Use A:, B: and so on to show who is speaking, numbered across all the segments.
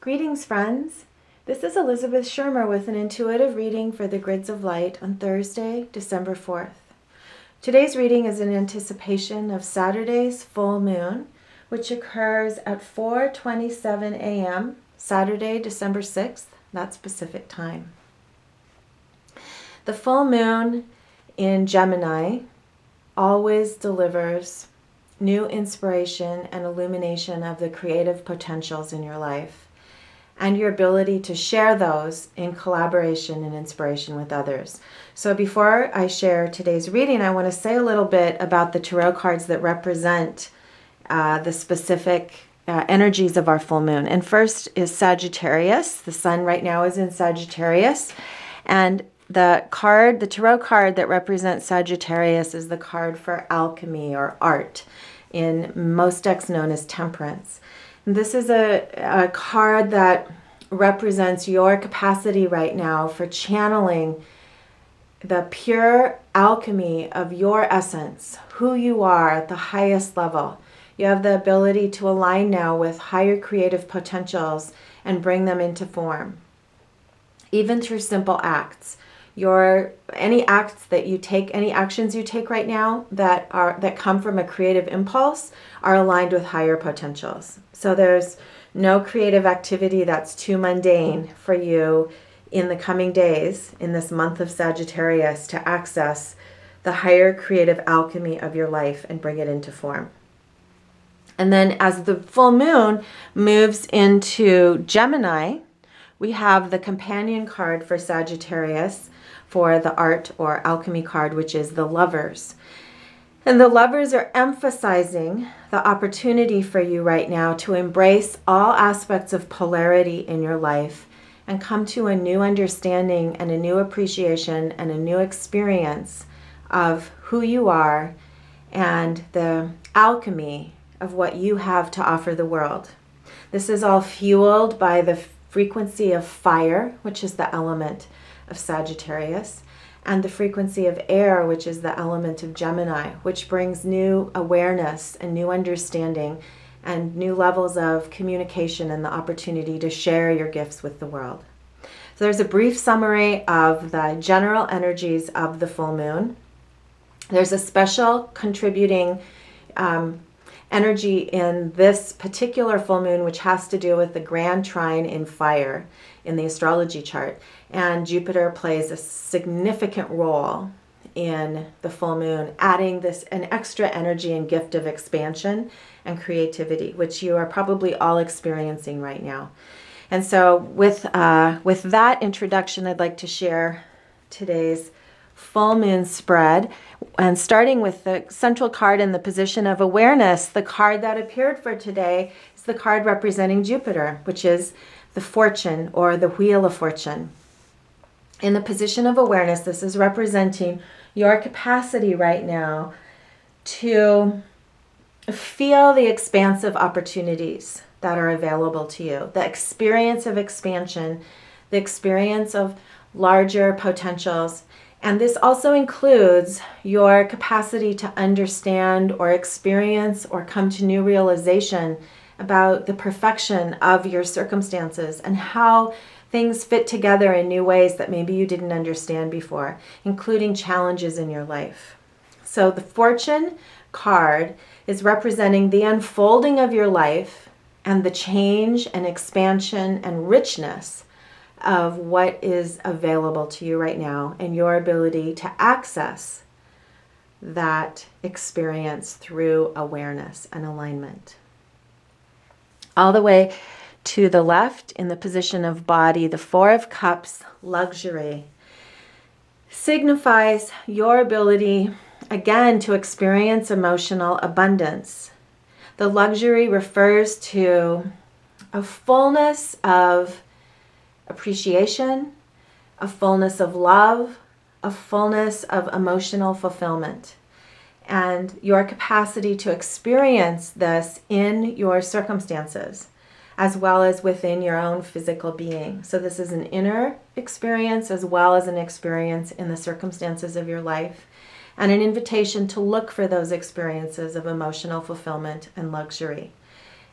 A: Greetings, friends. This is Elizabeth Shermer with an intuitive reading for the Grids of Light on Thursday, December 4th. Today's reading is in anticipation of Saturday's full moon, which occurs at 4:27 a.m., Saturday, December 6th. That's Pacific time. The full moon in Gemini always delivers new inspiration and illumination of the creative potentials in your life and your ability to share those in collaboration and inspiration with others. So before I share today's reading, I want to say a little bit about the tarot cards that represent the specific energies of our full moon. And first is Sagittarius. The sun right now is in Sagittarius. And the tarot card that represents Sagittarius is the card for alchemy or art, in most decks known as Temperance. And this is a card that represents your capacity right now for channeling the pure alchemy of your essence, who you are at the highest level. You have the ability to align now with higher creative potentials and bring them into form, even through simple acts. Any actions you take right now that come from a creative impulse are aligned with higher potentials. So there's no creative activity that's too mundane for you in the coming days, in this month of Sagittarius, to access the higher creative alchemy of your life and bring it into form. And then as the full moon moves into Gemini, we have the companion card for Sagittarius, for the art or alchemy card, which is the Lovers. And the Lovers are emphasizing the opportunity for you right now to embrace all aspects of polarity in your life and come to a new understanding and a new appreciation and a new experience of who you are and the alchemy of what you have to offer the world. This is all fueled by the frequency of fire, which is the element of Sagittarius, and the frequency of air, which is the element of Gemini, which brings new awareness and new understanding and new levels of communication and the opportunity to share your gifts with the world. So there's a brief summary of the general energies of the full moon. There's a special contributing energy in this particular full moon, which has to do with the grand trine in fire in the astrology chart. And Jupiter plays a significant role in the full moon, adding an extra energy and gift of expansion and creativity, which you are probably all experiencing right now. And so with that introduction, I'd like to share today's full moon spread. And starting with the central card in the position of awareness, the card that appeared for today is the card representing Jupiter, which is the fortune or the wheel of fortune. In the position of awareness, this is representing your capacity right now to feel the expansive opportunities that are available to you, the experience of expansion, the experience of larger potentials. And this also includes your capacity to understand or experience or come to new realization about the perfection of your circumstances and how things fit together in new ways that maybe you didn't understand before, including challenges in your life. So the Fortune card is representing the unfolding of your life and the change and expansion and richness of what is available to you right now and your ability to access that experience through awareness and alignment. All the way to the left in the position of body, the Four of Cups, luxury, signifies your ability, again, to experience emotional abundance. The luxury refers to a fullness of appreciation, a fullness of love, a fullness of emotional fulfillment, and your capacity to experience this in your circumstances, as well as within your own physical being. So this is an inner experience as well as an experience in the circumstances of your life, and an invitation to look for those experiences of emotional fulfillment and luxury.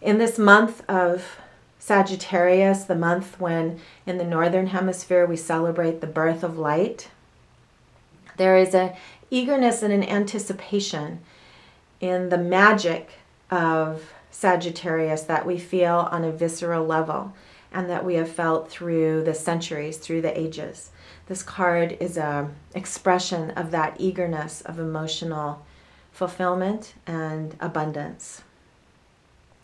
A: In this month of Sagittarius, the month when in the northern hemisphere we celebrate the birth of light. There is an eagerness and an anticipation in the magic of Sagittarius that we feel on a visceral level and that we have felt through the centuries, through the ages. This card is an expression of that eagerness of emotional fulfillment and abundance.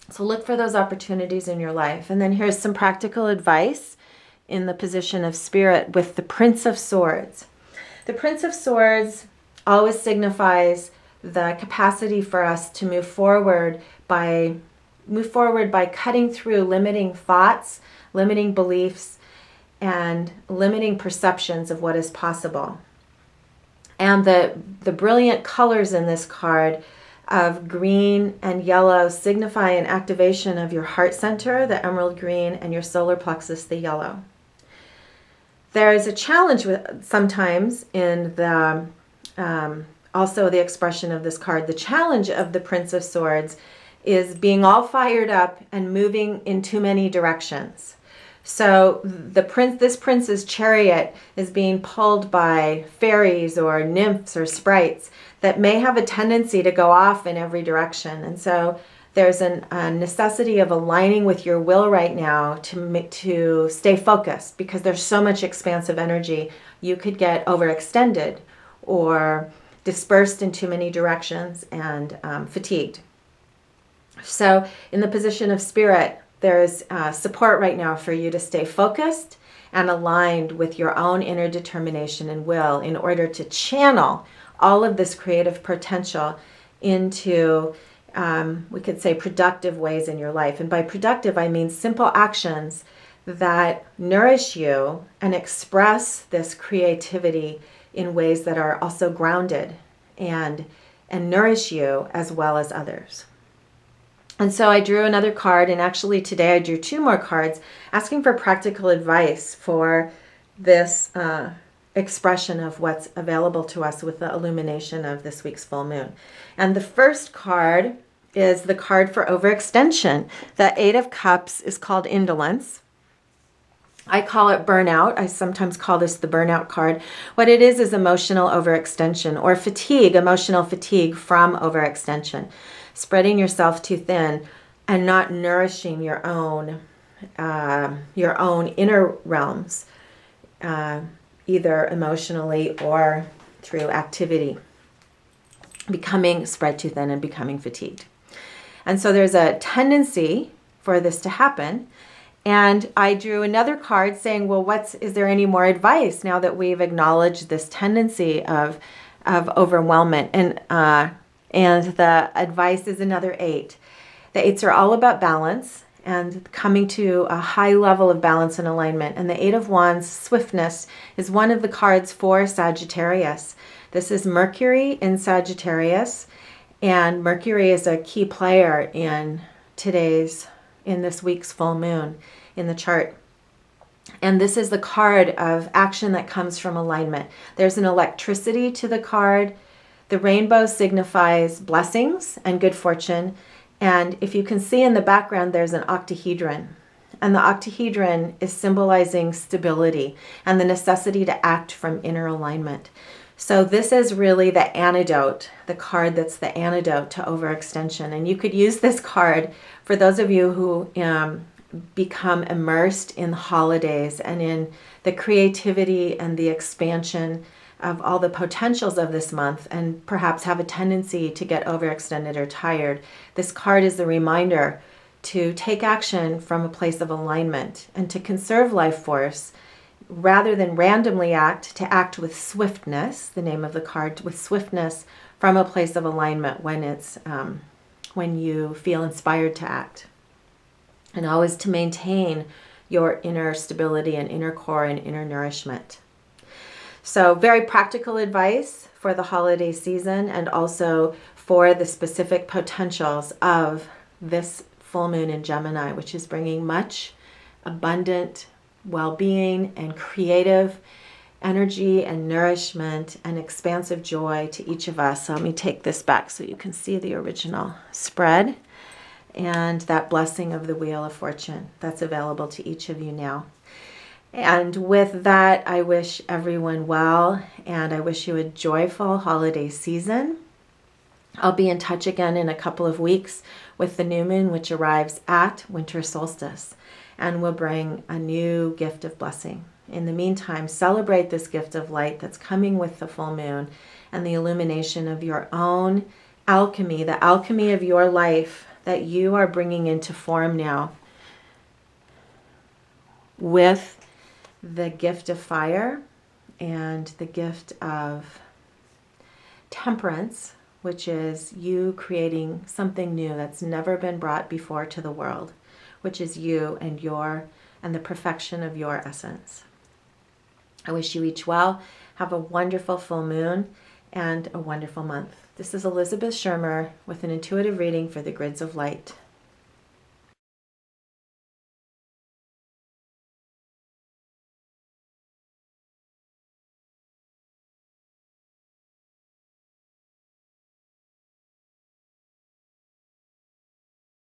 A: So look for those opportunities in your life. And then here's some practical advice in the position of spirit with the Prince of Swords. The Prince of Swords always signifies the capacity for us to move forward by cutting through limiting thoughts, limiting beliefs, and limiting perceptions of what is possible. And the brilliant colors in this card of green and yellow signify an activation of your heart center, the emerald green, and your solar plexus, the yellow. There is a challenge sometimes in the also the expression of this card. The challenge of the Prince of Swords is being all fired up and moving in too many directions. So this prince's chariot is being pulled by fairies or nymphs or sprites that may have a tendency to go off in every direction. And so there's a necessity of aligning with your will right now to stay focused, because there's so much expansive energy. You could get overextended or dispersed in too many directions and fatigued. So in the position of spirit, there's support right now for you to stay focused and aligned with your own inner determination and will in order to channel all of this creative potential into, we could say, productive ways in your life. And by productive, I mean simple actions that nourish you and express this creativity in ways that are also grounded and nourish you as well as others. And so I drew another card, and actually today I drew two more cards asking for practical advice for this expression of what's available to us with the illumination of this week's full moon. And the first card is the card for overextension. The Eight of Cups is called indolence. I call it burnout. I sometimes call this the burnout card. What it is emotional overextension or fatigue, emotional fatigue from overextension. Spreading yourself too thin and not nourishing your own inner realms, either emotionally or through activity. Becoming spread too thin and becoming fatigued. And so there's a tendency for this to happen. And I drew another card saying, well, is there any more advice now that we've acknowledged this tendency of overwhelmment? And the advice is another 8. The 8s are all about balance and coming to a high level of balance and alignment. And the 8 of Wands, swiftness, is one of the cards for Sagittarius. This is Mercury in Sagittarius, and Mercury is a key player in this week's full moon in the chart. And this is the card of action that comes from alignment. There's an electricity to the card. The rainbow signifies blessings and good fortune. And if you can see in the background, there's an octahedron. And the octahedron is symbolizing stability and the necessity to act from inner alignment. So this is really the antidote, the card that's the antidote to overextension. And you could use this card for those of you who become immersed in the holidays and in the creativity and the expansion of all the potentials of this month, and perhaps have a tendency to get overextended or tired. This card is a reminder to take action from a place of alignment and to conserve life force rather than randomly act, to act with swiftness, the name of the card, with swiftness from a place of alignment when you feel inspired to act. And always to maintain your inner stability and inner core and inner nourishment. So very practical advice for the holiday season and also for the specific potentials of this full moon in Gemini, which is bringing much abundant well-being and creative energy and nourishment and expansive joy to each of us. So let me take this back so you can see the original spread. and that blessing of the Wheel of Fortune that's available to each of you now. And with that, I wish everyone well, and I wish you a joyful holiday season. I'll be in touch again in a couple of weeks with the new moon, which arrives at winter solstice and will bring a new gift of blessing. In the meantime, celebrate this gift of light that's coming with the full moon and the illumination of your own alchemy, the alchemy of your life that you are bringing into form now with the gift of fire and the gift of temperance, which is you creating something new that's never been brought before to the world, which is you and the perfection of your essence. I wish you each well. Have a wonderful full moon and a wonderful month. This is Elizabeth Shermer with an intuitive reading for the Grids of Light.